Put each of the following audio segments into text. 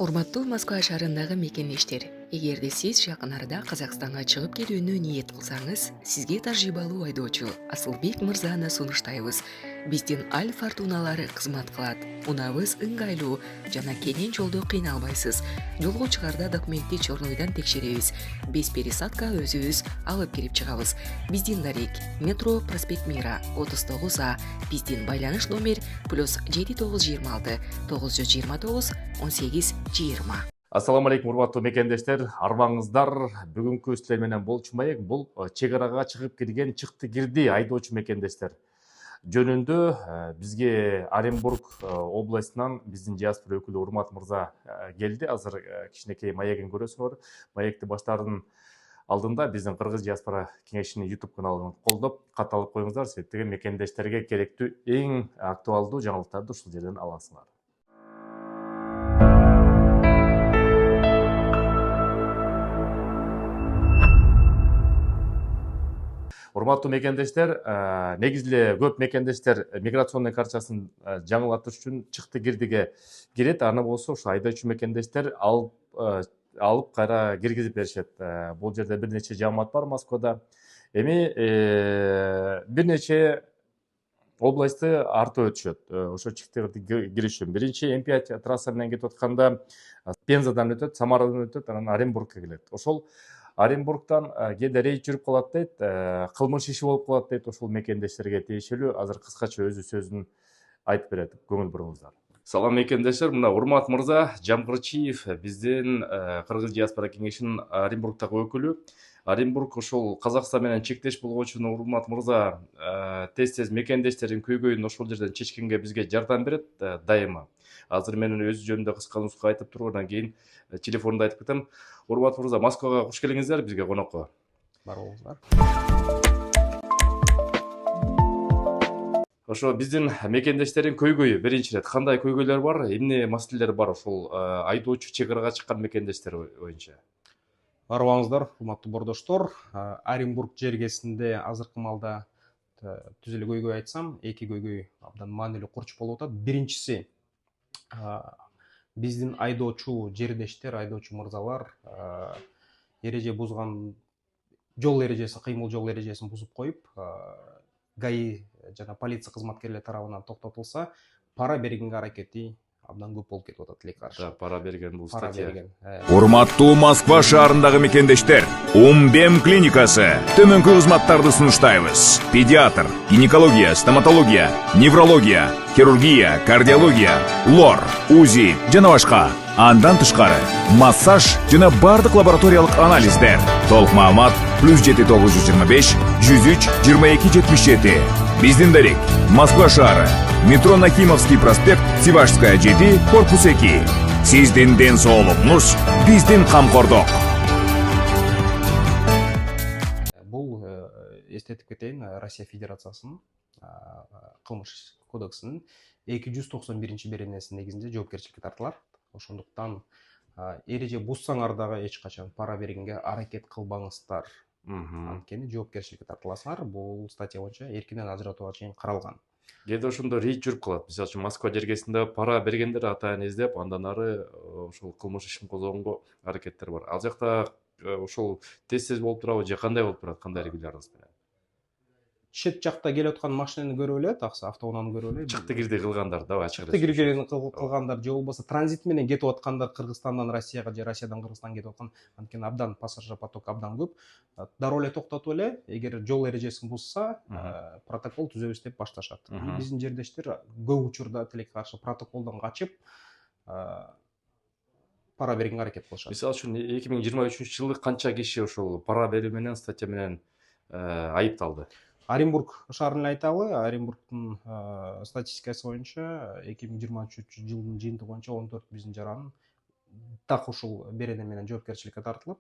Урматтуу Москва шаарындагы мекендештер, эгерде сиз жакын арада Казакстанга чыгып кетүүнү ниет кылсаңыз, сизге тажрыйбалуу айдоочу Асылбек мырзаны сунуштайбыз. Биздин Аль Фортуналары кызмат кылат. Унабыз ыңгайлуу жана кенен жолдо кыйналбайсыз. Жолго чыгарда документти чорнойдон текшеребиз. Без пересадка өзүбүз алып кирип чыгабыз. Биздин дарек метро проспект Мира 39А. Биздин байланыш номер +7926 929 18-20. Ассаламу алейкум, урматтуу мекендештер, арбаңыздар. Бүгүнкү силер менен болчу маек бул чек арага чыгып кирген чыкты кирди айдоочу мекендештер жөнүндө бизге Оренбург областынан биздин диаспора өкүлү Урмат мырза келди. Азыр кичинекей маегин көрөсүңөр. Маекти баштаардын алдында биздин Кыргыз диаспора кеңешинин YouTube каналын колдоп катталып коюңуздар. Себептеги мекендештерге керектүү эң актуалдуу жаңылыктарды ушул жерден аласыңар. Урматтуу мекендештер, негизи эле көп мекендештер миграционный карточасын жаңылатыш үчүн чыкты кирдиге кирет. Аны болсо ушу айдоочу мекендештер алып кайра киргизип беришет. Бул жерде бир нече жаамат бар Москвада. Эми бир нече областты артып өтүшөт. Ошо чыкты кириш үчүн биринчи М5 трасса менен кетип атканда Пензадан өтөт, Самарадан өтөт, анан Оренбургка келет. Ошол Оренбургтан кээде рейд жүрүп калат дейт, кылмыш иши болуп калат дейт, ошол мекендештерге тиешелүү. Азыр кыскача өзү сөзүн айтып берет, көңүл буруңуздар. Салам мекендештер, мына Урмат мырза Жамгырчиев, биздин Кыргыз диаспора кеңешинин Оренбургдагы өкүлү. Оренбург ошол Казакстан менен чектеш болгон үчүн Урмат мырза тез мекендештердин көйгөйүн ошол жерден чечкенге бизге жардам берет дайыма. Азыр менин өзү жөнүндө кыска нуска айтып туруп, андан кийин телефонду айтып кетем. Урмат мырза, Москвага куш келиңиздер бизге конокко. Бар болуңуздар. Ошо биздин мекендештердин көйгөйү биринчи ирет кандай көйгөйлөр бар, эмне маселелер бар ошол айдоочу чек арага чыккан мекендештер боюнча? Бар болуңуздар, урматтуу бордоштор. Оренбург жергесинде азыркы маалда түз эле көйгөй айтсам, эки көйгөй абдан маанилүү курч болуп атат. Биринчиси биздин айдоочу жердештер, айдоочу мырзалар эреже бузган жол эрежеси, кыймыл жол эрежесин бузуп коюп, ГАИ жана полиция кызматкерлери тарабынан токтотулса, пара бергенге аракети абдан көп болуп кетип атат эле каршы. Пара берген бул статья. Урматтуу Москва шаарындагы мекендештер, Умбем клиникасы төмөнкү кызматтарды сунуштайбыз. Педиатр, гинекология, стоматология, неврология, хирургия, кардиология, лор, УЗИ жана башка. Андан тышкары массаж жана бардык лабораториялык анализдер. Толук маалымат +7925 103 2277. Биздин дарек Москва шаары, метро Нахимовский проспект, Сивашская 7, корпус 2. Сиздин ден соолугуңуз биздин камкордук. Бул эстетип кетейин, Россия Федерациясынын кылмыш кодексинин 291-беренеси негизинде жоопкерчиликке тартылат. Ошондуктан эреже бузсаңар дагы эч качан пара бергенге аракет кылбаңыздар. Анткени жоопкерчиликке тартыласыңар. Бул статья боюнча эркинен ажыратууга чейин каралган. Кээде ошондо рейд жүрүп калат. Мисалы үчүн Москва жергесинде пара бергендер атайын издеп, андан ары ошол кылмыш ишин козгогонго аракеттер бар. Ал жакта ошол тез болуп турабы же кандай болуп турат, кандай регулярность менен? Чет жакта келип аткан машинени көрүп эле, таксы автоунааны көрүп эле. Чыкты кирди кылгандар да, ачык. Чыкты кирген кылгандар же болбосо транзит менен кетип аткандар, Кыргызстандан Россияга же Россиядан Кыргызстанга кетип аткан, анткени абдан пассажир поток абдан көп. Дароо эле токтотуп эле, эгер жол эрежесин бузса, протокол түзөбүз деп башташат. Биздин жердештер көп учурда тилекке каршы протоколдон качып пара бергенге аракет кылышат. Мисалы үчүн 2023-жылы канча киши ошол пара берүү менен статья менен айыпталды? Оренбург шаарын айталы, Оренбургдун статистикасы боюнча 2023-жылдын жыйынтыгы боюнча 14 биздин жаранын так ушул берене менен жоопкерчиликке тартылып,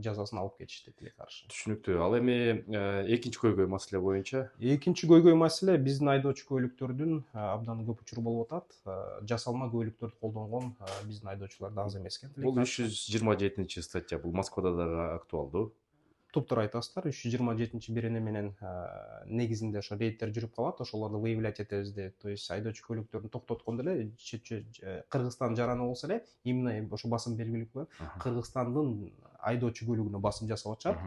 жазасын алып кетишти тилекке каршы. Түшүнүктүү. Ал эми экинчи көйгөй маселе боюнча? Экинчи көйгөй маселе биздин айдоочу көйлүктөрдүн абдан көп учуру болуп атат. Жасалма көйлүктөрдү колдонгон биздин айдоочулар да аз эмес экен. Бул 327-статья, бул Москвада дагы актуалдуу. туптуура айтасыздар. 327 берене менен негизинде ошо рейдтер жүрүп калат, ошолорду выявлять этебиз деп. То есть айдоочу көлүктөрдү токтоткондо эле Кыргызстан жараны болсо эле, именно ошо басым белгилеп коюп, Кыргызстандын айдоочу көлүгүнө басым жасап атышат.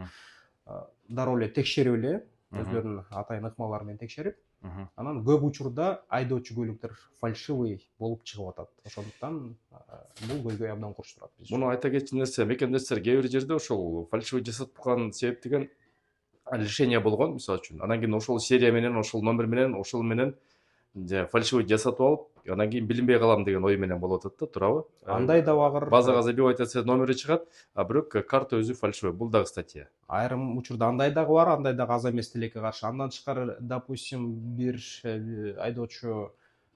Дароо эле текшерип эле өздөрүнүн атайын ыкмалары менен текшерип, анан көп учурда айдоочу көлүктөр фальшивый болуп чыгып атат. Ошондуктан бул көйгөй абдан курчтурат биз. Муну айта кетчү нерсе, мекендештер кээ бир жерде ошол фальшивый жасатып калган себептеген решение болгон, мисалы үчүн. Анан кийин ошол серия менен, ошол номер менен, ошол менен фальшивый жасатып алып, анан кийин билинбей калам деген ой менен болуп атат да, туурабы? Андай да багыр. Базага забивать этсе номери чыгат, а бирок карта өзү фальшивый. Бул дагы статья. Айрым учурда андай дагы бар, андай дагы аз эмес тилекке каршы. Андан тышкары, допустим, бир айдоочу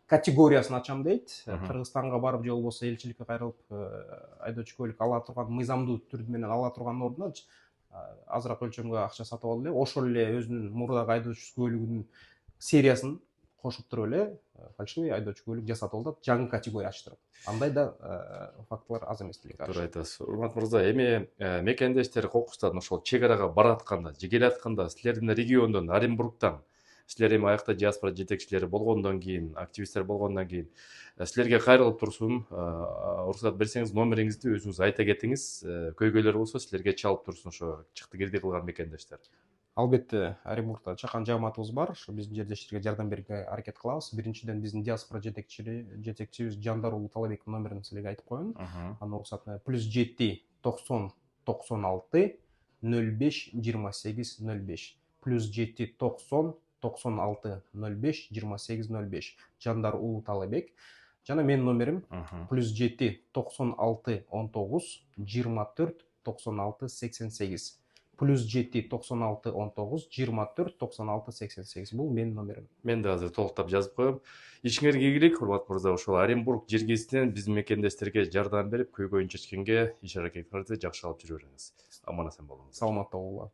категориясын ачам дейт. Кыргызстанга барып, же болбосо элчиликке кайрылып, айдоочу көлүк ала турган, мыйзамдуу түрдө менен ала турган ордуна азыраак өлчөмгө акча сатып алып эле, ошол эле өзүнүн мурдагы айдоочу көлүгүнүн сериясын кошуп туруп эле фальшивый айдоочу көлүк жасатып алат, жаңы категория ачтырып. Андай да фактылар аз эмес тилекке каршы. Туура айтасыз. Урмат мырза, эми мекендештер кокустан ошол чек арага баратканда, же келатканда силердин региондон, Оренбургтан, силер эми аякта диаспора жетекчилери болгондон кийин, активисттер болгондон кийин силерге кайрылып турсун, уруксат берсеңиз, номериңизди өзүңүз айта кетиңиз, көйгөйлөр болсо силерге чалып турсун ошо чыкты кирди кылган мекендештер. Албетте, Оренбургда чакан жамаатыбыз бар, ошо биздин жердештерге жардам берүүгө аракет кылабыз. Биринчиден биздин диаспора жетекчибиз Жандар уулу Талабектин номерин силерге айтып коеюн. Анын уруксат +7 90 96 05 28 05. +7 90 96 05 28 05. Жандар уулу Талабек. Жана менин номерим +7 96 19 24 96 88. +7 96 19 24 96 88. Бул менин номерим. Мен да азыр толуктап жазып коем. Ишиңерге ийгилик, урмат мырза, ошол Оренбург жергесинен биздин мекендештерге жардам берип, көйгөйүн чечкенге иш аракетиңерди жакшы алып жүрө бериңиз. Аман эсен болуңуз. Саламатта болуңуздар.